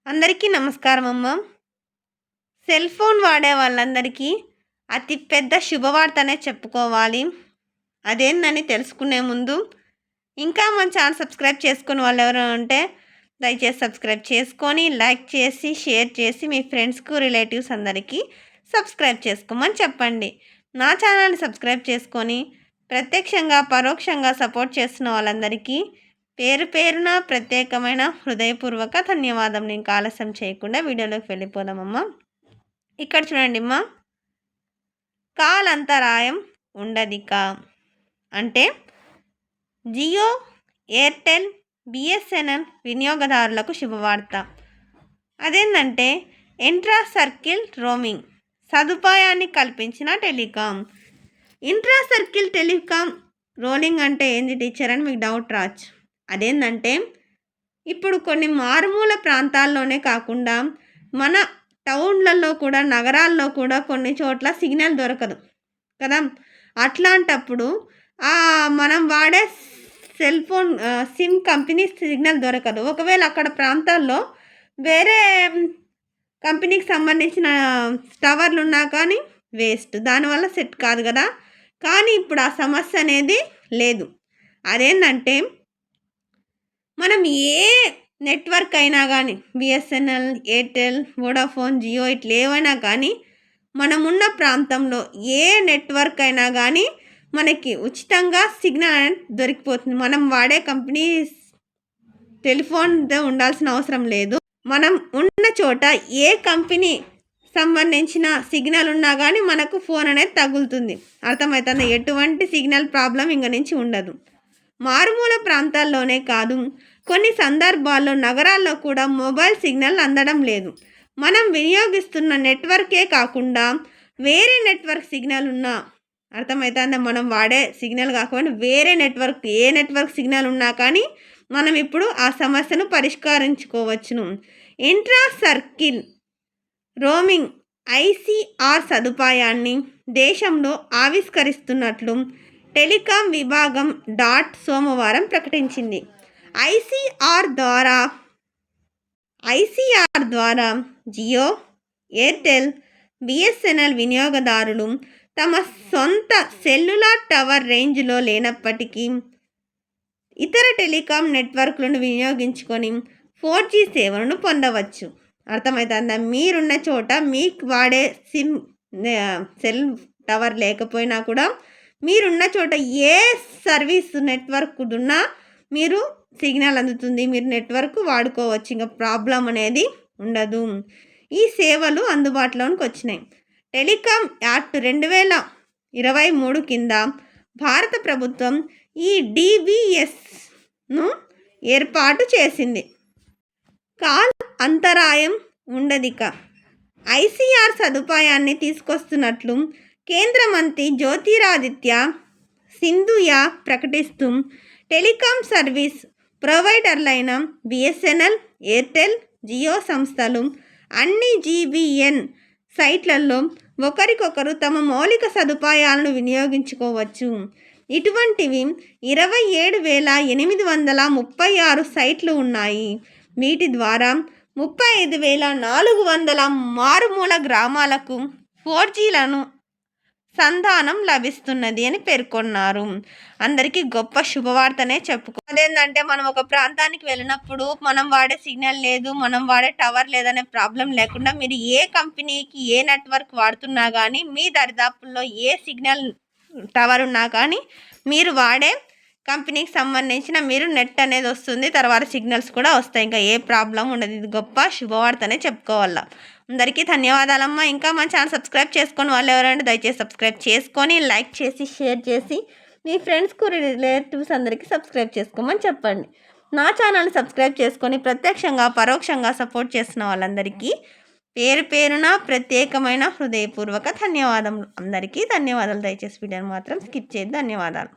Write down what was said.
అందరికీ నమస్కారం అమ్మ. సెల్ ఫోన్ వాడే వాళ్ళందరికీ అతి పెద్ద శుభవార్తనే చెప్పుకోవాలి. అదేందని తెలుసుకునే ముందు ఇంకా మన ఛానల్ సబ్స్క్రైబ్ చేసుకుని వాళ్ళు ఎవరైనా ఉంటే దయచేసి సబ్స్క్రైబ్ చేసుకొని లైక్ చేసి షేర్ చేసి మీ ఫ్రెండ్స్కు రిలేటివ్స్ అందరికీ సబ్స్క్రైబ్ చేసుకోమని చెప్పండి. నా ఛానల్ని సబ్స్క్రైబ్ చేసుకొని ప్రత్యక్షంగా పరోక్షంగా సపోర్ట్ చేస్తున్న వాళ్ళందరికీ పేరు పేరున ప్రత్యేకమైన హృదయపూర్వక ధన్యవాదం. నేను ఆలస్యం చేయకుండా వీడియోలోకి వెళ్ళిపోదామమ్మా. ఇక్కడ చూడండి అమ్మా, కాల్ అంతరాయం ఉండదిక అంటే జియో, ఎయిర్టెల్, బిఎస్ఎన్ఎల్ వినియోగదారులకు శుభవార్త. అదేంటంటే ఇంట్రా సర్కిల్ రోమింగ్ సదుపాయాన్ని కల్పించిన telecom. Intra circle telecom rolling అంటే ఏంది టీచర్ అని మీకు డౌట్ రావచ్చు. అదేంటంటే ఇప్పుడు కొన్ని మారుమూల ప్రాంతాల్లోనే కాకుండా మన టౌన్లలో కూడా నగరాల్లో కూడా కొన్ని చోట్ల సిగ్నల్ దొరకదు కదా. అట్లాంటప్పుడు మనం వాడే cell phone SIM company signal దొరకదు. ఒకవేళ అక్కడ ప్రాంతాల్లో వేరే కంపెనీకి సంబంధించిన టవర్లు ఉన్నా కానీ వేస్ట్, దానివల్ల సెట్ కాదు కదా. కానీ ఇప్పుడు ఆ సమస్య అనేది లేదు. అదేంటంటే మనం ఏ నెట్వర్క్ అయినా కానీ బిఎస్ఎన్ఎల్, ఎయిర్టెల్, వోడాఫోన్, జియో ఇట్లా ఏవైనా కానీ మనమున్న ప్రాంతంలో ఏ నెట్వర్క్ అయినా కానీ మనకి ఉచితంగా సిగ్నల్ అనేది దొరికిపోతుంది. మనం వాడే కంపెనీ టెలిఫోన్తో ఉండాల్సిన అవసరం లేదు. మనం ఉన్న చోట ఏ కంపెనీ సంబంధించిన సిగ్నల్ ఉన్నా కానీ మనకు ఫోన్ అనేది తగులుతుంది. అర్థమవుతుంది. ఎటువంటి సిగ్నల్ ప్రాబ్లం ఇంక నుంచి ఉండదు. మారుమూల ప్రాంతాల్లోనే కాదు, కొన్ని సందర్భాల్లో నగరాల్లో కూడా మొబైల్ సిగ్నల్ అందడం లేదు. మనం వినియోగిస్తున్న నెట్వర్కే కాకుండా వేరే నెట్వర్క్ సిగ్నల్ ఉన్నా, అర్థమవుతుందా, మనం వాడే సిగ్నల్ కాకుండా వేరే నెట్వర్క్ ఏ నెట్వర్క్ సిగ్నల్ ఉన్నా కానీ మనం ఇప్పుడు ఆ సమస్యను పరిష్కరించుకోవచ్చును. ఇంట్రా సర్కిల్ రోమింగ్ ఐసిఆర్ సదుపాయాన్ని దేశంలో ఆవిష్కరిస్తున్నట్లు టెలికాం విభాగం సోమవారం ప్రకటించింది. ఐసిఆర్ ద్వారా జియో, ఎయిర్టెల్, బిఎస్ఎన్ఎల్ వినియోగదారులు తమ సొంత సెల్యులార్ టవర్ రేంజ్లో లేనప్పటికీ ఇతర టెలికాం నెట్వర్క్లను వినియోగించుకొని 4G సేవలను పొందవచ్చు. అర్థమవుతుందా. మీరున్న చోట మీకు వాడే సెల్ టవర్ లేకపోయినా కూడా మీరున్న చోట ఏ సర్వీస్ నెట్వర్క్ ఉన్నా మీరు సిగ్నల్ అందుతుంది, మీరు నెట్వర్క్ వాడుకోవచ్చు. ఇంకా ప్రాబ్లం అనేది ఉండదు. ఈ సేవలు అందుబాటులోకి వచ్చినాయి. టెలికాం యాక్ట్ 2023 కింద భారత ప్రభుత్వం ఈ డిబిఎస్ను ఏర్పాటు చేసింది. కాల్ అంతరాయం ఉండదిక ఐసిఆర్ సదుపాయాన్ని తీసుకొస్తున్నట్లు కేంద్ర మంత్రి జ్యోతిరాదిత్య సింధియా ప్రకటిస్తూ టెలికాం సర్వీస్ ప్రొవైడర్లైన బిఎస్ఎన్ఎల్, ఎయిర్టెల్, జియో సంస్థలు అన్ని జీబీఎన్ సైట్లలో ఒకరికొకరు తమ మౌలిక సదుపాయాలను వినియోగించుకోవచ్చు. ఇటువంటివి 27,836 సైట్లు ఉన్నాయి. వీటి ద్వారా 35,400 మారుమూల గ్రామాలకు 4Gలను సంధానం లభిస్తున్నది అని పేర్కొన్నారు. అందరికీ గొప్ప శుభవార్తనే అదేంటంటే మనం ఒక ప్రాంతానికి వెళ్ళినప్పుడు మనం వాడే సిగ్నల్ లేదు, మనం వాడే టవర్ లేదనే ప్రాబ్లం లేకుండా మీరు ఏ కంపెనీకి ఏ నెట్వర్క్ వాడుతున్నా కానీ మీ దరిదాపుల్లో ఏ సిగ్నల్ టవర్ ఉన్నా కానీ మీరు వాడే కంపెనీకి సంబంధించిన మీరు నెట్ అనేది వస్తుంది, తర్వాత సిగ్నల్స్ కూడా వస్తాయి. ఇంకా ఏ ప్రాబ్లం ఉండదు. ఇది గొప్ప శుభవార్తనే చెప్పుకోవాలా. అందరికీ ధన్యవాదాలమ్మా. ఇంకా మన ఛానల్ సబ్స్క్రైబ్ చేసుకొని వాళ్ళు ఎవరంటే దయచేసి సబ్స్క్రైబ్ చేసుకొని లైక్ చేసి షేర్ చేసి మీ ఫ్రెండ్స్కు రిలేటివ్స్ అందరికీ సబ్స్క్రైబ్ చేసుకోమని చెప్పండి. నా ఛానల్ని సబ్స్క్రైబ్ చేసుకొని ప్రత్యక్షంగా పరోక్షంగా సపోర్ట్ చేస్తున్న వాళ్ళందరికీ పేరు పేరున ప్రత్యేకమైన హృదయపూర్వక ధన్యవాదములు. అందరికీ ధన్యవాదాలు. దయచేసి వీడియోని మాత్రం స్కిప్ చేయొద్దు. ధన్యవాదాలు.